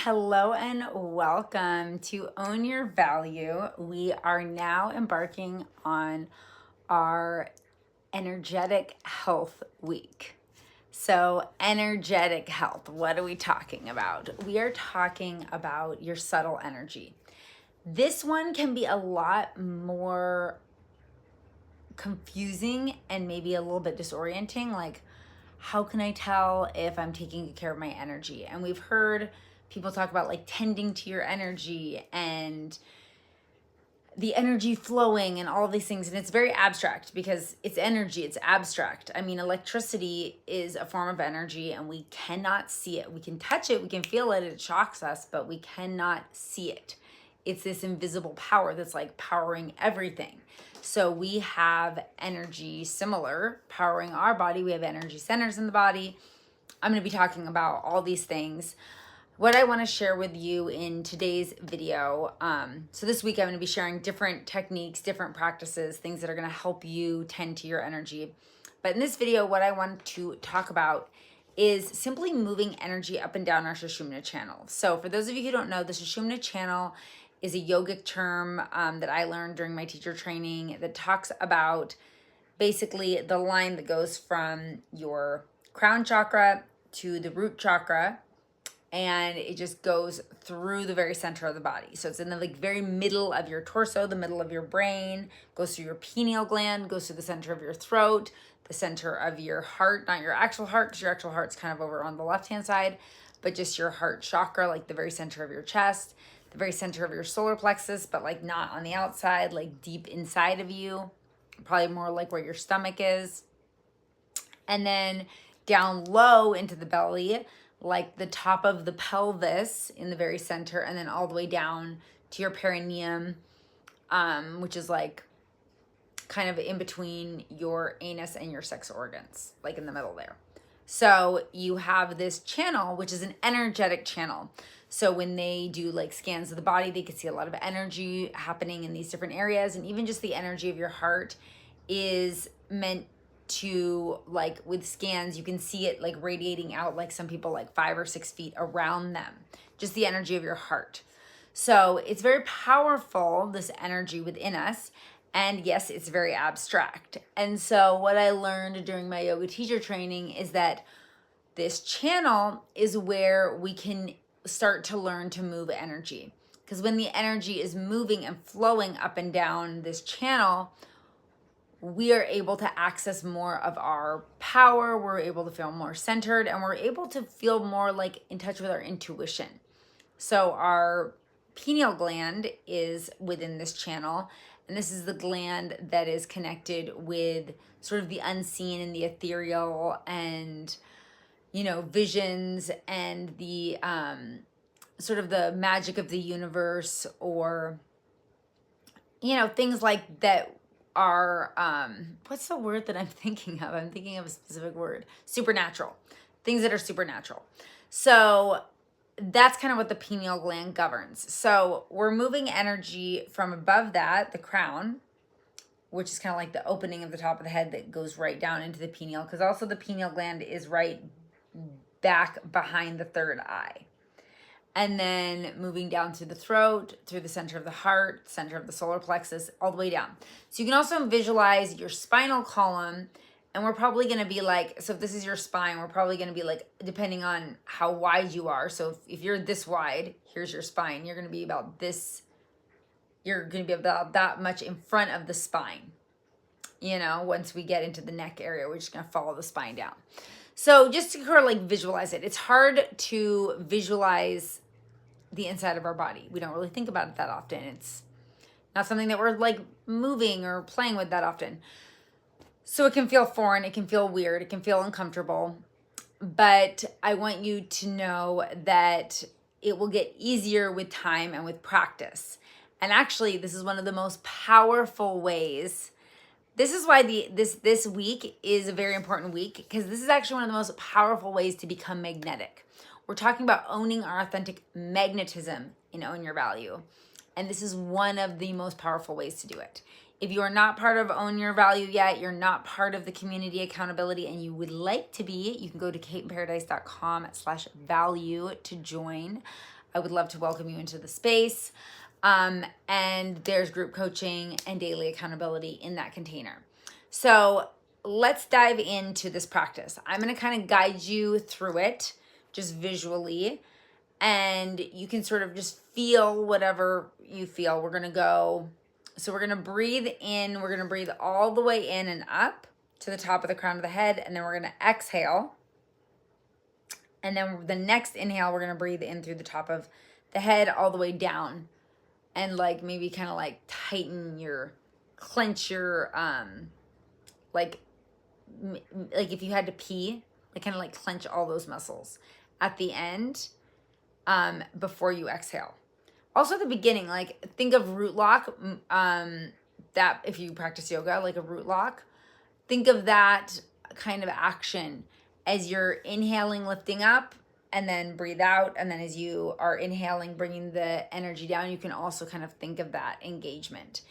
Hello and welcome to Own Your Value. We are now embarking on our energetic health week. So, energetic health, what are we talking about? We are talking about your subtle energy. This one can be a lot more confusing and maybe a little bit disorienting. Like, how can I tell if I'm taking good care of my energy? And we've heard people talk about like tending to your energy and the energy flowing and all of these things. And it's very abstract because it's energy, it's abstract. I mean, electricity is a form of energy and we cannot see it. We can touch it, we can feel it, it shocks us, but we cannot see it. It's this invisible power that's like powering everything. So we have energy similar powering our body. We have energy centers in the body. I'm going to be talking about all these things. What I want to share with you in today's video. So this week I'm going to be sharing different techniques, different practices, things that are going to help you tend to your energy. But in this video, what I want to talk about is simply moving energy up and down our Sushumna channel. So for those of you who don't know, the Sushumna channel is a yogic term that I learned during my teacher training that talks about basically the line that goes from your crown chakra to the root chakra, and it just goes through the very center of the body. So it's in the like very middle of your torso, the middle of your brain, goes through your pineal gland, goes through the center of your throat, the center of your heart, not your actual heart, because your actual heart's kind of over on the left-hand side, but just your heart chakra, like the very center of your chest, the very center of your solar plexus, but like not on the outside, like deep inside of you, probably more like where your stomach is. And then down low into the belly, like the top of the pelvis in the very center, and then all the way down to your perineum, which is like kind of in between your anus and your sex organs, like in the middle there. So you have this channel, which is an energetic channel. So when they do like scans of the body, they can see a lot of energy happening in these different areas. And even just the energy of your heart is meant to, like with scans, you can see it like radiating out, like some people like 5 or 6 feet around them, just the energy of your heart. So it's very powerful, this energy within us. And yes, it's very abstract. And so what I learned during my yoga teacher training is that this channel is where we can start to learn to move energy. Because when the energy is moving and flowing up and down this channel, we are able to access more of our power, we're able to feel more centered, and we're able to feel more like in touch with our intuition. So our pineal gland is within this channel, and this is the gland that is connected with sort of the unseen and the ethereal and, you know, visions and the sort of the magic of the universe, or, you know, things like that are, what's the word that I'm thinking of? I'm thinking of a specific word. Supernatural. Things that are supernatural. So that's kind of what the pineal gland governs. So we're moving energy from above that, the crown, which is kind of like the opening of the top of the head that goes right down into the pineal, because also the pineal gland is right back behind the third eye. And then moving down through the throat, through the center of the heart, center of the solar plexus, all the way down. So you can also visualize your spinal column, and we're probably going to be like, so if this is your spine, we're probably going to be like, depending on how wide you are. So if you're this wide, here's your spine, you're going to be about this, you're going to be about that much in front of the spine. You know, once we get into the neck area, we're just going to follow the spine down. So just to kind of like visualize it, it's hard to visualize the inside of our body. We don't really think about it that often. It's not something that we're like moving or playing with that often. So it can feel foreign, it can feel weird, it can feel uncomfortable. But I want you to know that it will get easier with time and with practice. And actually, this is one of the most powerful ways. This is why this week is a very important week, because this is actually one of the most powerful ways to become magnetic. We're talking about owning our authentic magnetism in Own Your Value. And this is one of the most powerful ways to do it. If you are not part of Own Your Value yet, you're not part of the community accountability, and you would like to be, you can go to kateinparadise.com/value to join. I would love to welcome you into the space. And there's group coaching and daily accountability in that container. So let's dive into this practice. I'm going to kind of guide you through it just visually, and you can sort of just feel whatever you feel. We're going to breathe in. We're going to breathe all the way in and up to the top of the crown of the head, and then we're going to exhale. And then the next inhale, we're going to breathe in through the top of the head all the way down, and like maybe kind of like clench your like if you had to pee, like kind of like clench all those muscles at the end before you exhale. Also at the beginning, like think of root lock, that if you practice yoga, like a root lock, think of that kind of action as you're inhaling, lifting up, and then breathe out. And then as you are inhaling, bringing the energy down, you can also kind of think of that engagement.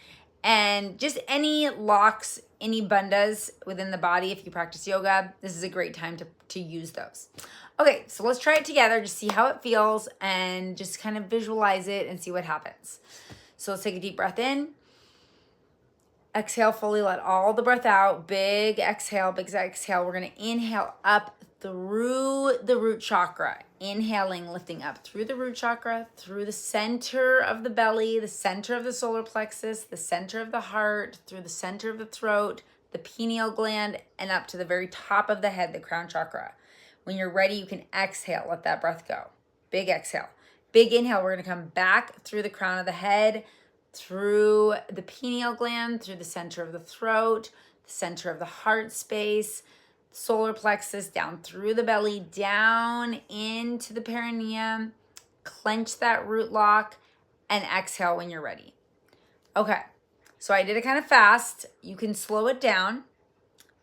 And just any locks, any bandhas within the body, if you practice yoga, this is a great time to use those. Okay, so let's try it together, just see how it feels and just kind of visualize it and see what happens. So let's take a deep breath in. Exhale fully, let all the breath out. Big exhale, big exhale. We're going to inhale up through the root chakra. Inhaling, lifting up through the root chakra, through the center of the belly, the center of the solar plexus, the center of the heart, through the center of the throat, the pineal gland, and up to the very top of the head, the crown chakra. When you're ready, you can exhale. Let that breath go. Big exhale. Big inhale. We're going to come back through the crown of the head, through the pineal gland, through the center of the throat, the center of the heart space, solar plexus, down through the belly, down into the perineum. Clench that root lock and exhale when you're ready. Okay, so I did it kind of fast. You can slow it down.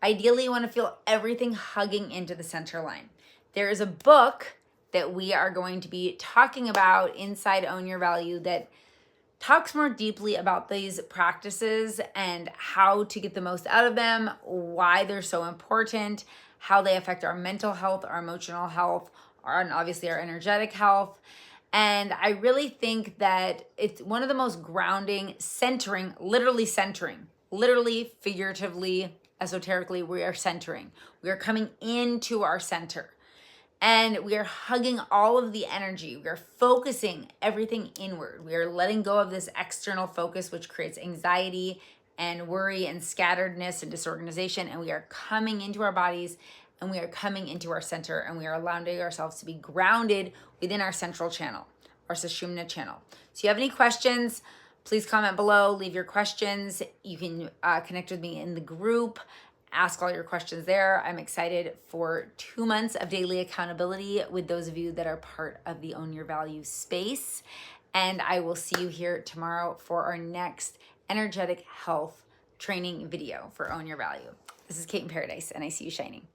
Ideally, you want to feel everything hugging into the center line. There is a book that we are going to be talking about inside Own Your Value that talks more deeply about these practices and how to get the most out of them, why they're so important, how they affect our mental health, our emotional health, and obviously our energetic health. And I really think that it's one of the most grounding, centering, literally, figuratively, esoterically, we are centering. We are coming into our center. And we are hugging all of the energy. We are focusing everything inward. We are letting go of this external focus, which creates anxiety and worry and scatteredness and disorganization. And we are coming into our bodies, and we are coming into our center, and we are allowing ourselves to be grounded within our central channel, our Sushumna channel. So if you have any questions, please comment below, leave your questions. You can connect with me in the group. Ask all your questions there. I'm excited for 2 months of daily accountability with those of you that are part of the Own Your Value space. And I will see you here tomorrow for our next energetic health training video for Own Your Value. This is Kate in Paradise, and I see you shining.